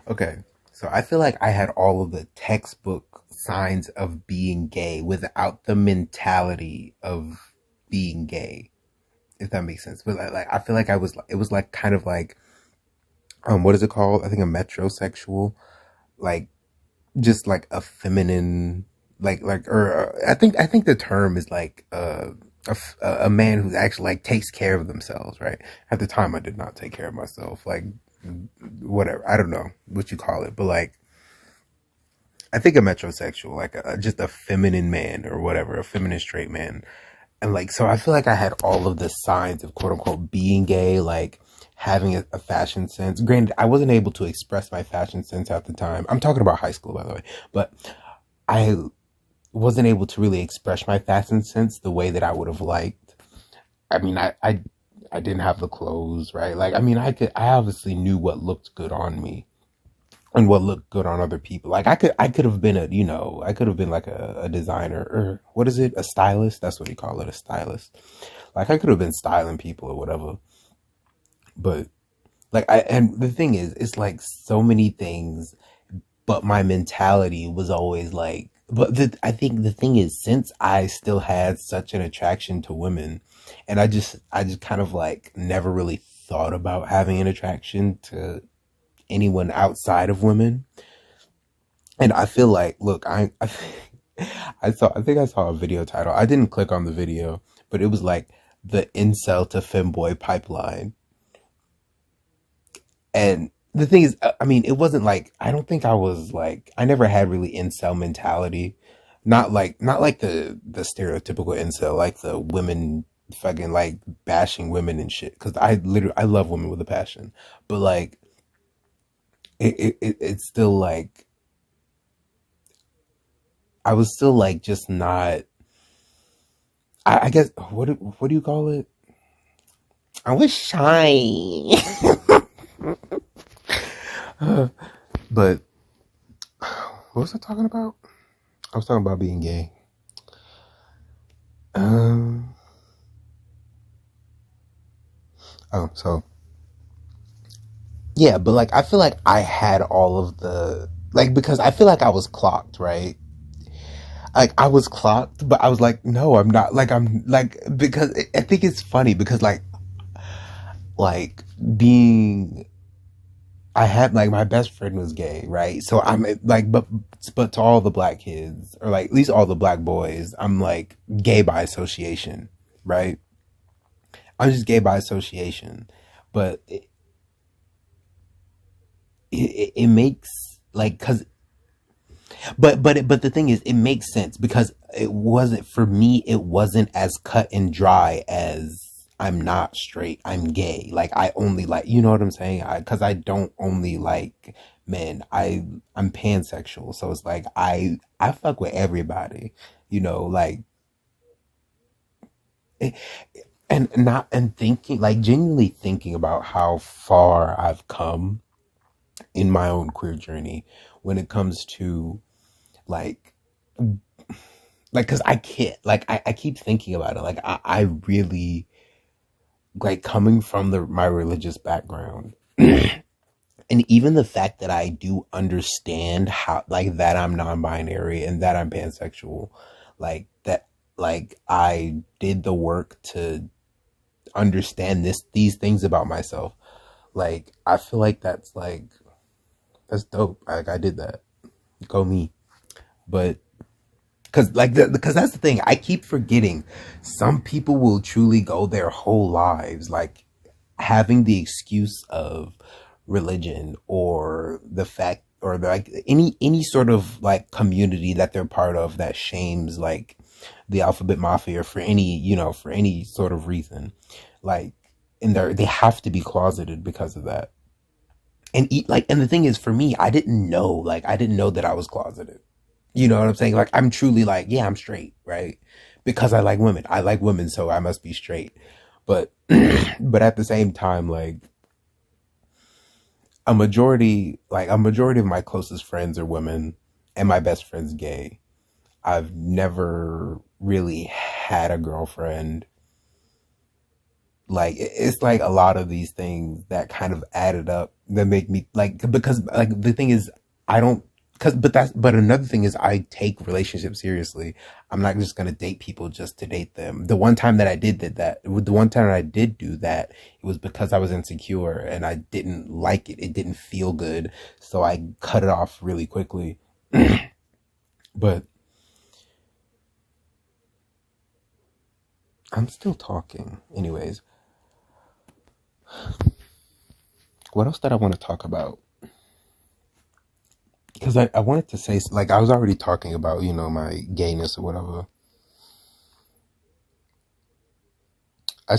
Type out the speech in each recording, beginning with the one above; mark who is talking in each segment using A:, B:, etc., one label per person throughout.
A: Okay. So I feel like I had all of the textbook signs of being gay without the mentality of being gay, if that makes sense. But like I feel like it was like kind of like what is it called? I think a metrosexual, like just like a feminine, or I think the term is like a man who actually like takes care of themselves, right? At the time, I did not take care of myself, like whatever. I don't know what you call it, but like I think a metrosexual, like just a feminine man or whatever, a feminine straight man. And like, so I feel like I had all of the signs of quote unquote being gay, like having a fashion sense. Granted, I wasn't able to express my fashion sense at the time. I'm talking about high school, by the way, but I wasn't able to really express my fashion sense the way that I would have liked. I mean, I didn't have the clothes, right? Like, I mean, I obviously knew what looked good on me and what looked good on other people. Like I could have been I could have been like a designer or what is it? A stylist. That's what you call it. A stylist. Like I could have been styling people or whatever. But and the thing is, it's like so many things, but my mentality was always like, I think the thing is, since I still had such an attraction to women and I just kind of like never really thought about having an attraction to anyone outside of women. And I feel like, look, I think I saw a video title. I didn't click on the video, but it was like the incel to femboy pipeline. And the thing is, I mean, it wasn't like, I don't think I was like, I never had really incel mentality. Not like the stereotypical incel, like the women fucking like bashing women and shit. Cause I love women with a passion, but like, it's still like, I was still like, just not, I guess, what do you call it? I was shy. But what was I talking about? I was talking about being gay. Um, so yeah, but like I feel like I had all of the like because I feel like I was clocked, right? Like I was clocked, but I was like, no, I'm not. Like I'm like because I think it's funny because like being I had like my best friend was gay, right? So I'm like, but to all the black kids or like at least all the black boys, I'm like gay by association, right? I'm just gay by association, but it makes like because but the thing is, it makes sense because it wasn't for me. It wasn't as cut and dry as I'm not straight. I'm gay. Like I only like you know what I'm saying. Because I don't only like men. I'm pansexual. So it's like I fuck with everybody. You know, like eh, and not and thinking like genuinely thinking about how far I've come in my own queer journey when it comes to like because I can't like I keep thinking about it like I really like coming from the my religious background and even the fact that I do understand how like that I'm non-binary and that I'm pansexual like that like I did the work to understand these things about myself like I feel like that's dope like I did that go me but because that's the thing I keep forgetting some people will truly go their whole lives like having the excuse of religion or the fact or like any sort of like community that they're part of that shames like the alphabet mafia for any for any sort of reason like and they have to be closeted because of that and eat like and the thing is for me I didn't know that I was closeted. You know what I'm saying? Like I'm truly like, yeah, I'm straight, right? Because I like women. I like women, so I must be straight. But but at the same time, like a majority of my closest friends are women and my best friend's gay. I've never really had a girlfriend Like it's like a lot of these things that kind of added up that make me like, because like the thing is I don't, because but another thing is I take relationships seriously. I'm not just gonna date people just to date them. The one time that the one time I did do that, it was because I was insecure and I didn't like it. It didn't feel good, so I cut it off really quickly. But I'm still talking anyways. What else did I want to talk about? Because I wanted to say, like, I was already talking about, my gayness or whatever. I,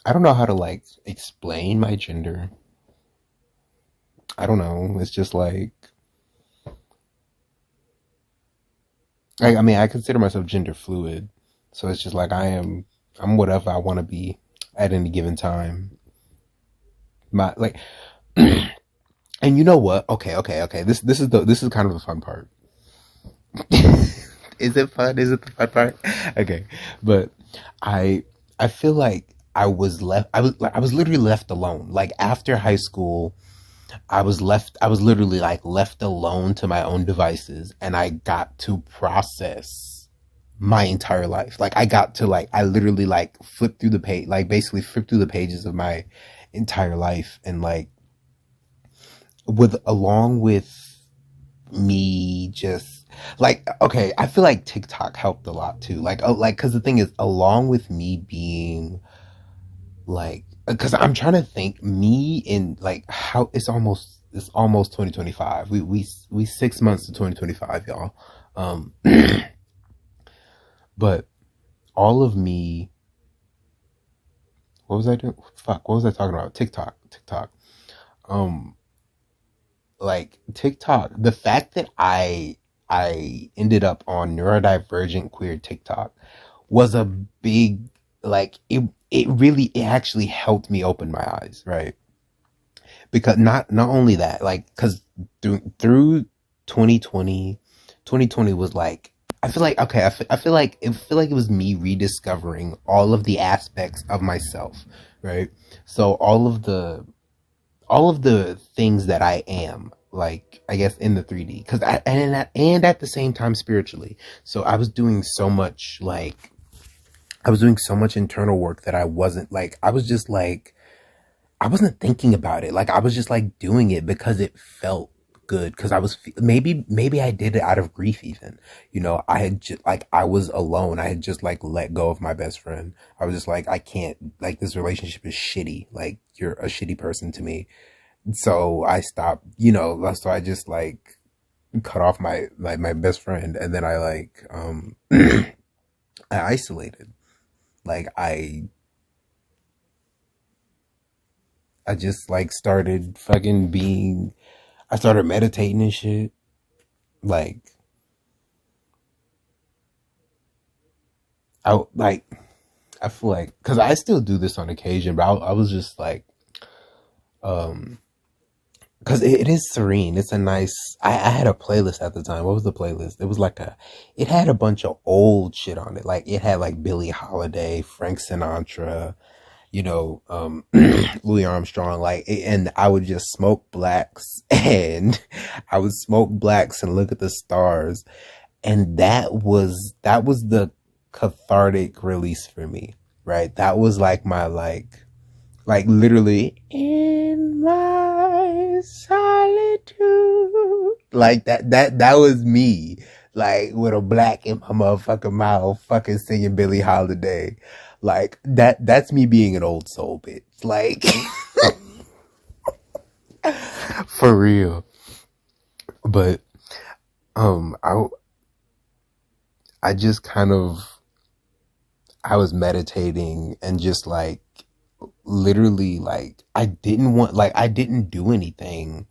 A: I don't know how to, like, explain my gender. I don't know. It's just like, I mean, I consider myself gender fluid. So it's just like, I'm whatever I want to be at any given time. Like, and you know what? Okay. This is kind of the fun part. Is it fun? Is it the fun part? Okay, but I I feel like I was literally left alone. Like after high school, I was literally like left alone to my own devices, and I got to process my entire life. Like I literally like flip through the page, like basically flip through the pages of my entire life, and like along with me just like, okay, I feel like TikTok helped a lot too. Like, oh, like, cause the thing is, along with me being like, cause I'm trying to think me in like how it's almost 2025. We 6 months to 2025, y'all. Um, but all of me, what was I doing? Fuck, what was I talking about? TikTok. Um, like TikTok, the fact that I ended up on neurodivergent queer TikTok was a big, like it actually helped me open my eyes, right? Because not only that, like cuz through 2020, 2020 was like, I feel like, okay, I feel like it was me rediscovering all of the aspects of myself, right? So all of the things that I am, like I guess in the 3D, because and at the same time spiritually. So I was doing so much internal work that I wasn't like, I was just like, I wasn't thinking about it. Like I was just like doing it because it felt good. Because maybe I did it out of grief. Even, I had just like, I was alone. I had just like let go of my best friend. I was just like, I can't, like, this relationship is shitty. Like, you're a shitty person to me. So I stopped, so I just like cut off my best friend, and then I like I isolated. Like I just like started fucking being, I started meditating and shit. Like like I feel like, cuz I still do this on occasion, but I was just like um because it is serene. It's a nice. I had a playlist at the time. What was the playlist? It was like it had a bunch of old shit on it. Like it had like Billie Holiday, Frank Sinatra, Louis Armstrong. Like, and I would just smoke blacks, and I would smoke blacks and look at the stars, and that was the cathartic release for me. Right? That was like my like literally in my solitude, like that was me, like with a black in my motherfucking mouth, fucking singing Billie Holiday. Like that's me being an old soul bitch, like for real. But um i I just kind of, I was meditating and just like literally, like I didn't do anything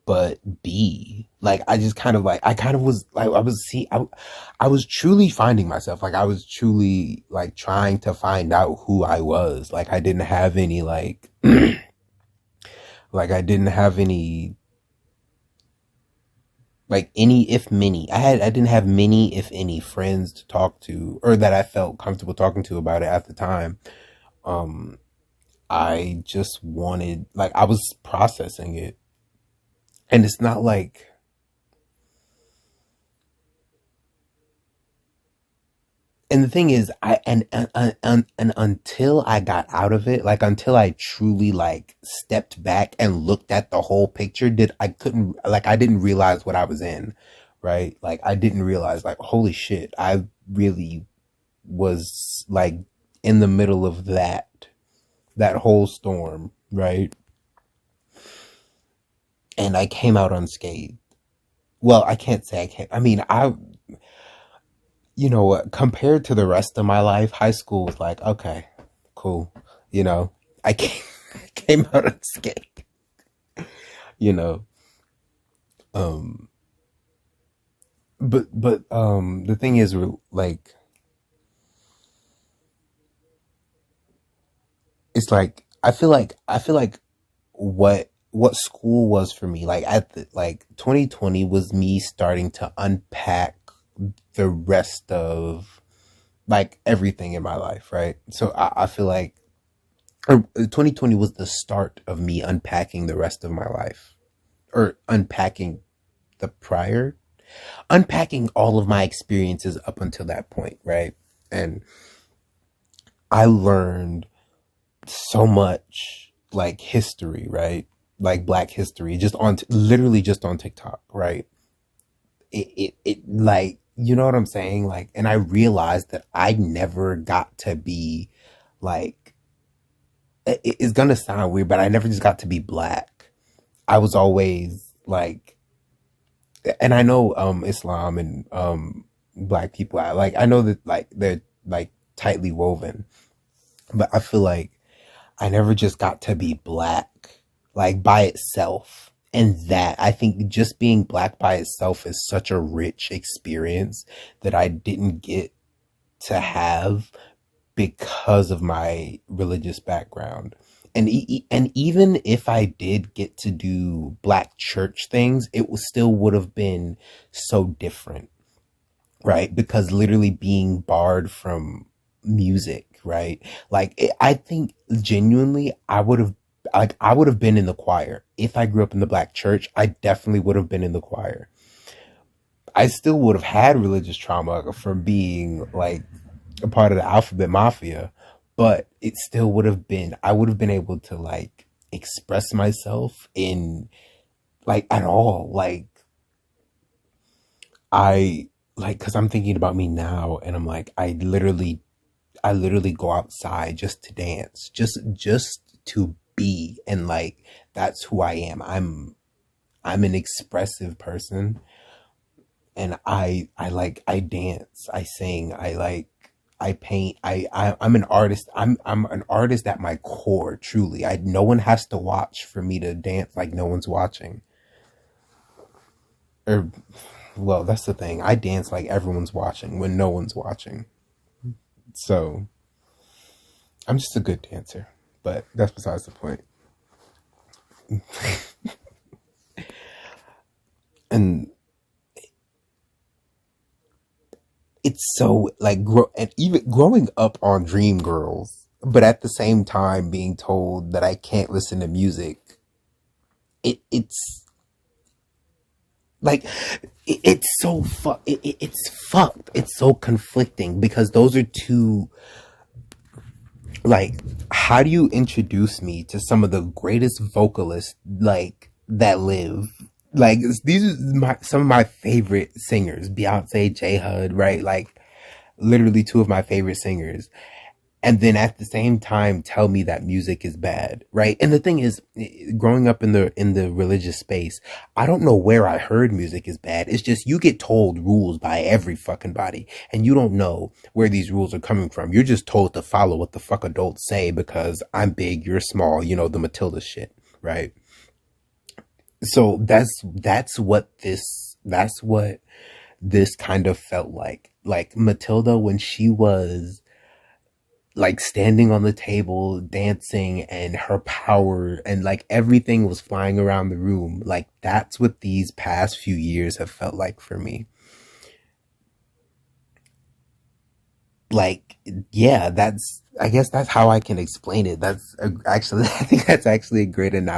A: but be like, I just kind of like, I kind of was like, I was truly finding myself. Like I was truly like trying to find out who I was. Like I didn't have any like like I didn't have any Like any, if many. I didn't have many, if any, friends to talk to or that I felt comfortable talking to about it at the time. Um, I just wanted, like, I was processing it. And it's not like, and the thing is, and until I got out of it, like until I truly like stepped back and looked at the whole picture, I didn't realize what I was in, right? Like I didn't realize, like, holy shit, I really was like in the middle of that whole storm, right? And I came out unscathed. Well, I can't say I can't. I mean, you know what, compared to the rest of my life, high school was like, okay, cool. You know, I came, came out unscathed, you know. Um, the thing is, like, it's like, I feel like what school was for me, like at the, like 2020 was me starting to unpack the rest of like everything in my life, right? So I feel like 2020 was the start of me unpacking the rest of my life, or unpacking the prior, unpacking all of my experiences up until that point, right? And I learned so much, like history, right? Like Black history, just on literally just on TikTok, right? It like, you know what I'm saying? Like, and I realized that I never got to be like, it's gonna sound weird, but I never just got to be Black. I was always like, and I know Islam and Black people, I know that like they're like tightly woven, but I feel like I never just got to be Black like by itself. And that, I think just being Black by itself is such a rich experience that I didn't get to have because of my religious background. And even if I did get to do Black church things, it was still would have been so different, right? Because literally being barred from music, right? Like I think genuinely I would have been in the choir. If I grew up in the Black church, I definitely would have been in the choir. I still would have had religious trauma from being like a part of the alphabet mafia, but it still would have been, I would have been able to like express myself in like at all. Like I cause I'm thinking about me now and I'm like, I literally go outside just to dance, just to be, and like that's who I am. I'm an expressive person, and I dance, I sing, I paint, I'm an artist. I'm an artist at my core, truly. I No one has to watch for me to dance, like no one's watching. Or well, that's the thing. I dance like everyone's watching when no one's watching. So I'm just a good dancer. But that's besides the point. And it's so like and even growing up on Dreamgirls, but at the same time being told that I can't listen to music. It's like it's so it's fucked. It's so conflicting because those are two, like, how do you introduce me to some of the greatest vocalists like that live? Like these are some of my favorite singers, Beyonce, J Hud, right? Like literally two of my favorite singers. And then at the same time tell me that music is bad, right? And the thing is, growing up in the religious space, I don't know where I heard music is bad. It's just you get told rules by every fucking body, and you don't know where these rules are coming from. You're just told to follow what the fuck adults say because I'm big, you're small, you know, the Matilda shit, right? So that's what this kind of felt like. Like Matilda when she was like standing on the table, dancing, and her power, and like everything was flying around the room. Like that's what these past few years have felt like for me. Like, yeah, I guess that's how I can explain it. Actually, I think that's actually a great analogy.